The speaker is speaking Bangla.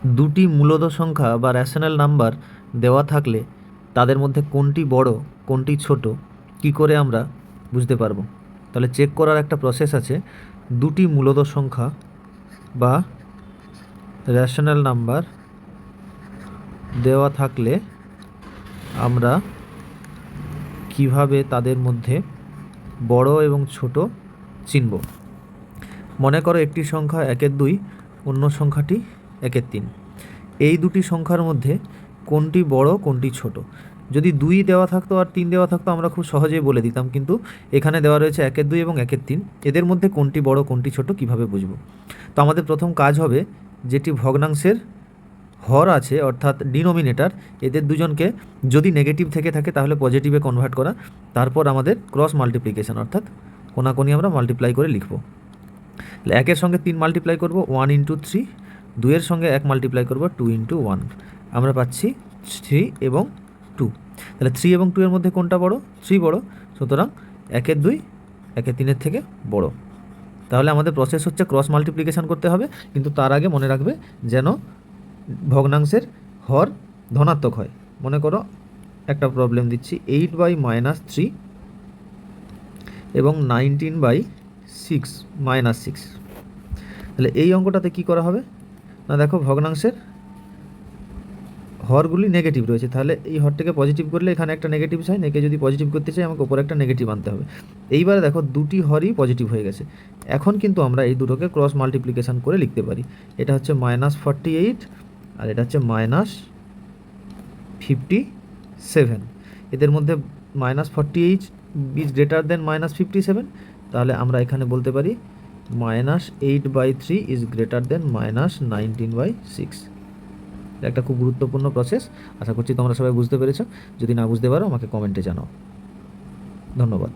দুটি মূলদ সংখ্যা বা রেশনাল নাম্বার দেওয়া থাকলে তাদের মধ্যে কোনটি বড় কোনটি ছোট কি করে আমরা বুঝতে পারবো? তাহলে চেক করার একটা প্রসেস আছে। দুটি মূলদ সংখ্যা বা রেশনাল নাম্বার দেওয়া থাকলে আমরা কিভাবে তাদের মধ্যে বড় এবং ছোট চিনব? মনে করো একটি সংখ্যা 1/2, অন্য সংখ্যাটি 1/3। এই দুটি সংখ্যার মধ্যে কোনটি বড় কোনটি ছোট? যদি 2 দেওয়া থাকতো আর 3 দেওয়া থাকতো আমরা খুব সহজেই বলে দিতাম, কিন্তু এখানে দেওয়া রয়েছে 1/2 এবং 1/3। এদের মধ্যে কোনটি বড় কোনটি ছোট কিভাবে বুঝবো? তো আমাদের প্রথম কাজ হবে, যেটি ভগ্নাংশের হর আছে অর্থাৎ ডিনোমিনেটর, এদের দুজনকে যদি নেগেটিভ থেকে থাকে তাহলে পজিটিভে কনভার্ট করা। তারপর আমাদের ক্রস মাল্টিপ্লিকেশন অর্থাৎ কোনাকুনি আমরা মাল্টিপ্লাই করে লিখবো। 1-এর সঙ্গে 3 মাল্টিপ্লাই করব 1 × 3, 2-এর সঙ্গে 1 মাল্টিপ্লাই করব 2 × 1, আমরা পাচ্ছি 3 এবং 2। তাহলে 3 এবং 2 এর মধ্যে কোনটা বড়? 3 বড়, সুতরাং 1/2 1/3 থেকে বড়। তাহলে আমাদের প্রসেস হচ্ছে ক্রস মাল্টিপ্লিকেশন করতে হবে, কিন্তু তার আগে মনে রাখবে যেন ভগ্নাংশের হর ধনাত্মক হয়। মনে করো একটা প্রবলেম দিচ্ছি, 8/-3 এবং 19/6 -6। তাহলে এই অঙ্কটাতে কি করা হবে না, দেখো ভগ্নাংশের হরগুলি নেগেটিভ রয়েছে, তাহলে এই হরটাকে পজিটিভ করলে এখানে একটা নেগেটিভ সাইন, একে যদি পজিটিভ করতে চাই আমাকে ওপরে একটা নেগেটিভ আনতে হবে। এইবারে দেখো দুটি হরই পজিটিভ হয়ে গেছে। এখন কিন্তু আমরা এই দুটোকে ক্রস মাল্টিপ্লিকেশন করে লিখতে পারি। এটা হচ্ছে -48 আর এটা হচ্ছে -57। এদের মধ্যে -48 ইজ গ্রেটার দেন -57, তাহলে আমরা এখানে বলতে পারি -8/3 ইজ গ্রেটার দেন -19/6। একটা খুব গুরুত্বপূর্ণ প্রসেস। আশা করছি তোমরা সবাই বুঝতে পেরেছো। যদি না বুঝতে পারো আমাকে কমেন্টে জানাও। ধন্যবাদ।